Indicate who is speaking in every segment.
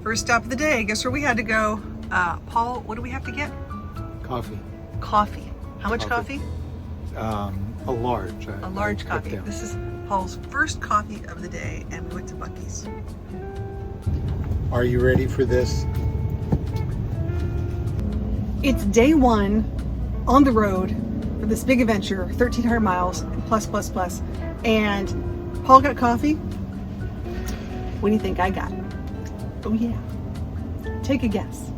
Speaker 1: First stop of the day. Guess where we had to go? Paul, what do we have to get?
Speaker 2: Coffee.
Speaker 1: Coffee. How much coffee?
Speaker 2: A large.
Speaker 1: A large coffee. This is Paul's first coffee of the day, and we went to Buc-ee's.
Speaker 2: Are you ready for this?
Speaker 1: It's day one on the road for this big adventure, 1,300 miles, plus. And Paul got coffee. What do you think I got? Oh yeah. Take a guess.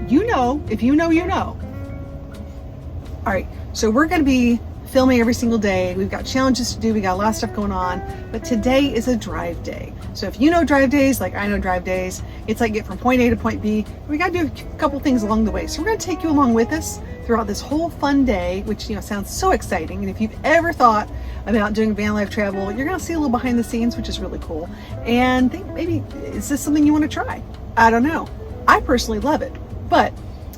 Speaker 1: You know, if you know, you know. All right, so we're gonna be filming every single day. We've got challenges to do, we got a lot of stuff going on, but today is a drive day. So if you know drive days, like I know drive days, it's like get from point A to point B. We gotta do a couple things along the way. So we're gonna take you along with us throughout this whole fun day, which sounds so exciting. And if you've ever thought about doing van life travel, you're gonna see a little behind the scenes, which is really cool. And think maybe, is this something you wanna try? I don't know. I personally love it, but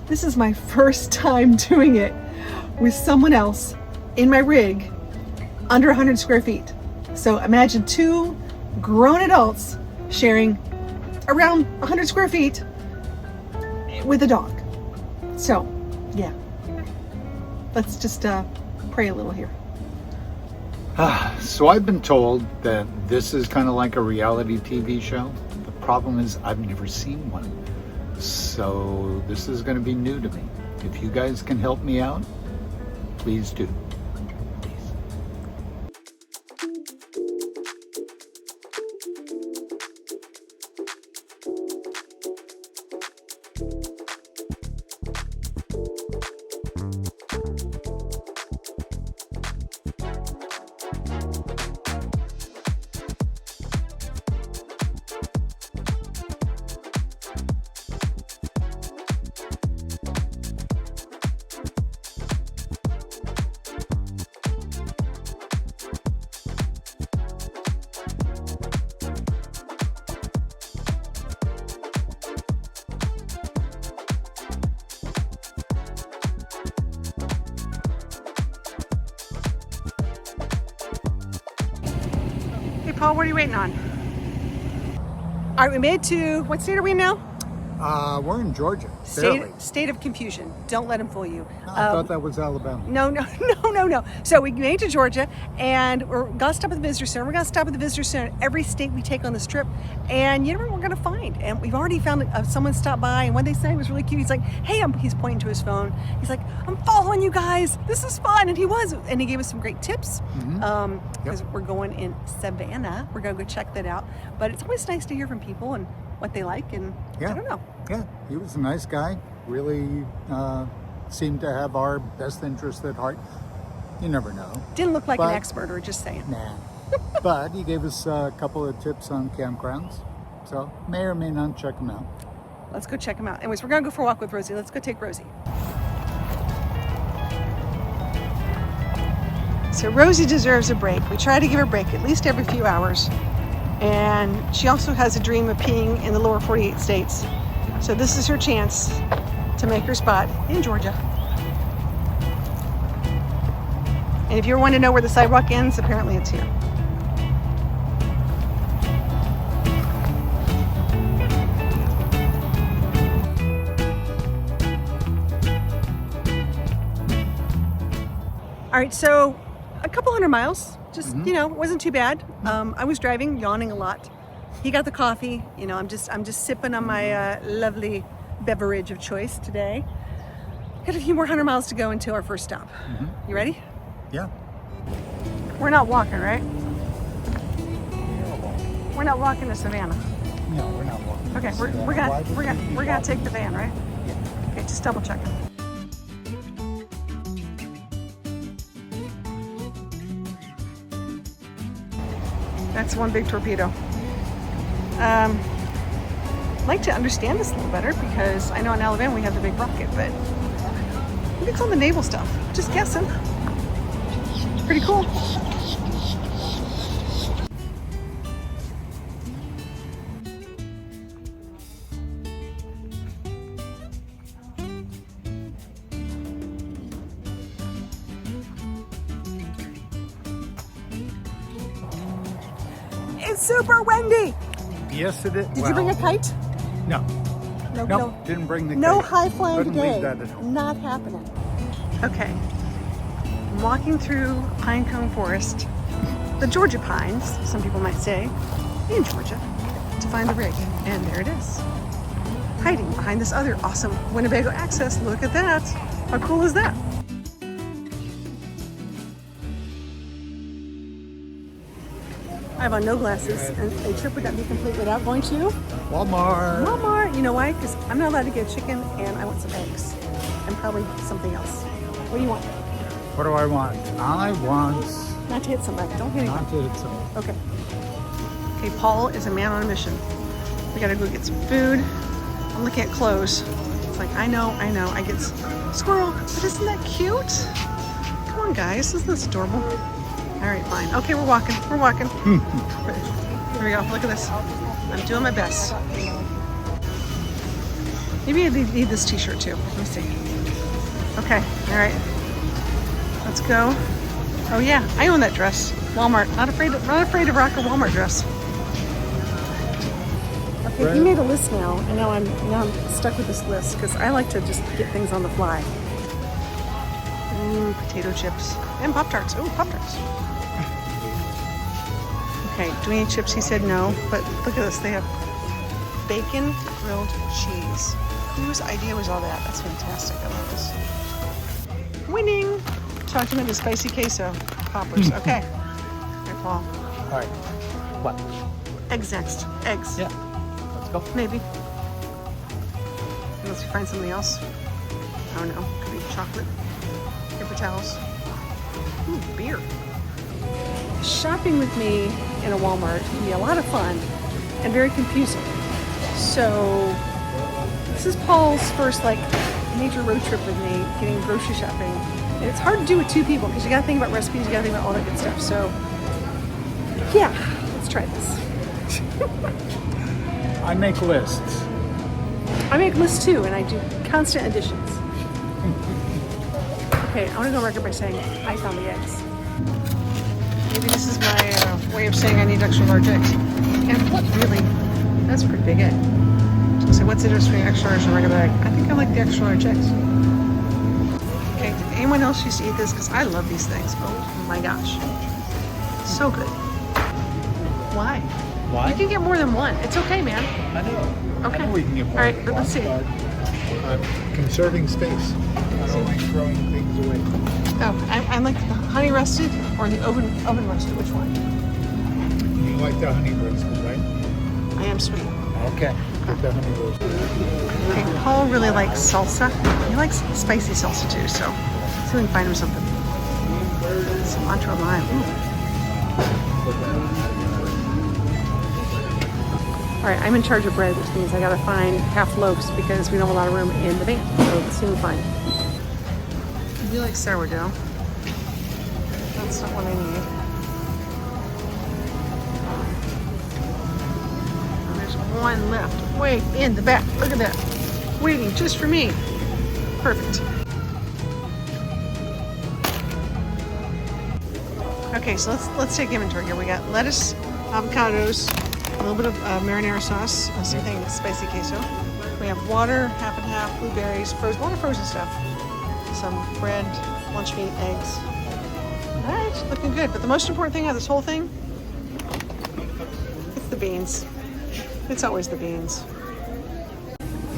Speaker 1: this is my first time doing it with someone else in my rig under 100 square feet. So imagine two grown adults sharing around 100 square feet with a dog. So yeah, let's just pray a little here.
Speaker 2: So I've been told that this is kind of like a reality TV show. The problem is I've never seen one. So this is going to be new to me. If you guys can help me out, please do.
Speaker 1: Paul, what are you waiting on? All right, we made it to, what state are we in now?
Speaker 2: We're in Georgia.
Speaker 1: State of confusion. Don't let him fool you.
Speaker 2: I thought that was Alabama.
Speaker 1: No. So we made it to Georgia, and we're gonna stop at the visitor center. We're gonna stop at the visitor center in every state we take on this trip, and you know what we're gonna find? And we've already found someone stopped by, and what they said was really cute. He's like, "Hey," he's pointing to his phone. He's like, "I'm following you guys. This is fun," and he was, and he gave us some great tips. Because we're going in Savannah. We're gonna go check that out. But it's always nice to hear from people and what they like, and I don't know.
Speaker 2: Yeah, he was a nice guy. Really seemed to have our best interest at heart. You never know.
Speaker 1: Didn't look like an ex-murderer, just saying.
Speaker 2: Nah. But he gave us a couple of tips on campgrounds. So may or may not check them out.
Speaker 1: Let's go check them out. Anyways, we're gonna go for a walk with Rosie. Let's go take Rosie. So Rosie deserves a break. We try to give her a break at least every few hours. And she also has a dream of peeing in the lower 48 states. So this is her chance to make her spot in Georgia. And if you want to know where the sidewalk ends, apparently it's here. All right, so a couple hundred miles, just, it wasn't too bad. I was driving, yawning a lot. He got the coffee, I'm just sipping on my lovely beverage of choice today. Got a few more 100 miles to go until our first stop. You ready?
Speaker 2: Yeah.
Speaker 1: We're not walking, right? We're not walking to Savannah.
Speaker 2: No, we're not walking.
Speaker 1: Okay, we're gonna take the van, right? Yeah. Okay, just double checking. That's one big torpedo. I'd like to understand this a little better because I know in Alabama we have the big rocket, but I think it's on the naval stuff. Just guessing. Pretty cool. It's super windy.
Speaker 2: Yes, it is.
Speaker 1: Did you bring a kite?
Speaker 2: No.
Speaker 1: No,
Speaker 2: Nope, didn't bring the
Speaker 1: no
Speaker 2: cake.
Speaker 1: high flying
Speaker 2: Couldn't
Speaker 1: today.
Speaker 2: leave that at home.
Speaker 1: Not happening. Okay. I'm walking through pine cone forest, the Georgia pines, some people might say, in Georgia, to find the rig. And there it is. Hiding behind this other awesome Winnebago access. Look at that. How cool is that? I have on no glasses, and a trip would not be complete without going to
Speaker 2: Walmart.
Speaker 1: Walmart. You know why? Because I'm not allowed to get chicken, and I want some eggs, and probably something else. What do you want?
Speaker 2: What do I want? I want
Speaker 1: Not to hit somebody. Don't hit anyone.
Speaker 2: not to hit something.
Speaker 1: Okay. Okay, Paul is a man on a mission. We gotta go get some food. I'm looking at clothes. It's like, I know, I get squirrel, but isn't that cute? Come on, guys, isn't this adorable? All right, fine. Okay, we're walking. Here we go. Look at this. I'm doing my best. Maybe I need this t-shirt too. Let me see. Okay, all right. Let's go. Oh yeah, I own that dress. Walmart. Not afraid to rock a Walmart dress. Okay,
Speaker 2: Right.
Speaker 1: he made a list now, and now I'm stuck with this list because I like to just get things on the fly. Ooh, potato chips and Pop-Tarts. Ooh, Pop-Tarts. Okay, do we need chips? He said no, but look at this. They have bacon grilled cheese. Whose idea was all that? That's fantastic. I love this. Winning. Talk to me the spicy queso poppers. Okay. All right, Paul.
Speaker 2: All right. What?
Speaker 1: Eggs next. Eggs.
Speaker 2: Yeah. Let's go.
Speaker 1: Maybe. Unless we find something else. I don't know. Could be chocolate. Paper towels. Ooh, beer. Shopping with me in a Walmart can be a lot of fun and very confusing. So this is Paul's first major road trip with me, getting grocery shopping. And it's hard to do with two people because you gotta think about recipes, you gotta think about all that good stuff. So yeah, let's try this.
Speaker 2: I make lists.
Speaker 1: I make lists too, and I do constant additions. Okay, I want to go on record by saying I found the eggs. Maybe this is my way of saying I need extra large eggs. And what really? That's a pretty big egg. So what's the difference between extra large and a regular egg? I think I like the extra large eggs. Okay, did anyone else used to eat this? Because I love these things. Oh my gosh. So good. Why?
Speaker 2: Why?
Speaker 1: You can get more than one. It's okay, man.
Speaker 2: I know.
Speaker 1: Okay.
Speaker 2: I know we can get more.
Speaker 1: All right, but let's see.
Speaker 2: Conserving space. Not always throwing things away.
Speaker 1: Oh, I like the honey roasted or the oven roasted. Which one?
Speaker 2: You like the honey roasted, right?
Speaker 1: I am sweet.
Speaker 2: Okay. Get the honey roasted.
Speaker 1: Okay, Paul really likes salsa. He likes spicy salsa too, so let's see if we can find him something. Cilantro lime. All right, I'm in charge of bread, which means I gotta find half loaves because we don't have a lot of room in the van. So let's see what we find. I do like sourdough. That's not what I need. And there's one left, way in the back. Look at that, waiting just for me. Perfect. Okay, so let's take inventory here. We got lettuce, avocados, a little bit of marinara sauce, same thing with spicy queso. We have water, half and half, blueberries, a lot of frozen stuff, some bread, lunch meat, eggs. All right, looking good. But the most important thing out of this whole thing, it's the beans. It's always the beans.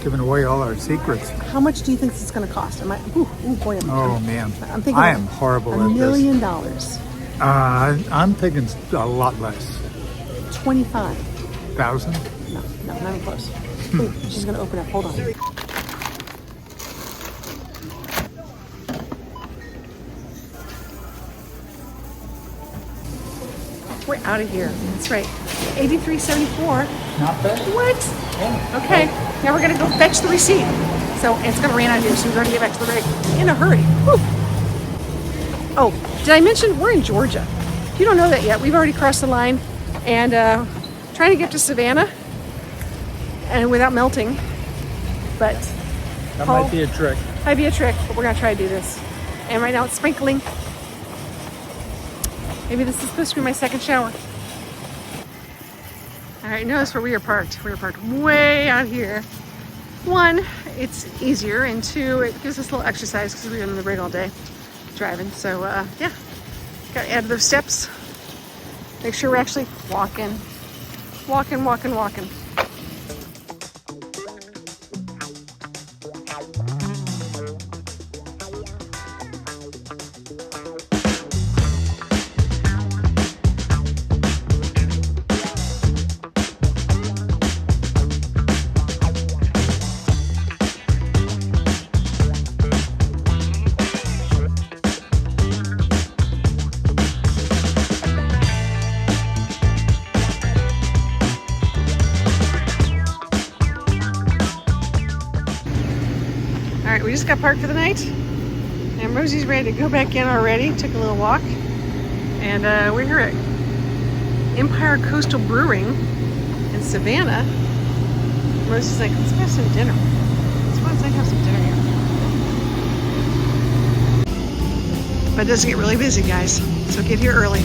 Speaker 2: Giving away all our secrets.
Speaker 1: How much do you think this is going to cost? Ooh, boy,
Speaker 2: Oh man.
Speaker 1: I'm thinking
Speaker 2: I am horrible at
Speaker 1: $1
Speaker 2: this.
Speaker 1: million.
Speaker 2: I'm thinking a lot less.
Speaker 1: 25.
Speaker 2: 1,000?
Speaker 1: No, not even close. Ooh, she's gonna open up. Hold on. We're out of here. That's right. 83.74.
Speaker 2: Not bad.
Speaker 1: What? Okay. Now we're gonna go fetch the receipt. So it's gonna rain out here, so we're gonna get back to the rig in a hurry. Whew. Oh, did I mention we're in Georgia? If you don't know that yet, we've already crossed the line and trying to get to Savannah and without melting. But
Speaker 2: That
Speaker 1: Paul,
Speaker 2: might be a trick.
Speaker 1: might be a trick, but we're gonna try to do this. And right now it's sprinkling. Maybe this is supposed to be my second shower. All right, notice where we are parked. We are parked way out here. One, it's easier, and two, it gives us a little exercise because we've been in the rig all day driving. So yeah, gotta add those steps. Make sure we're actually walking. All right, we just got parked for the night, and Rosie's ready to go back in already. Took a little walk, and we're here at Empire Coastal Brewing in Savannah. Rosie's like, let's have some dinner. Let's have some dinner here. But it does get really busy, guys, so get here early.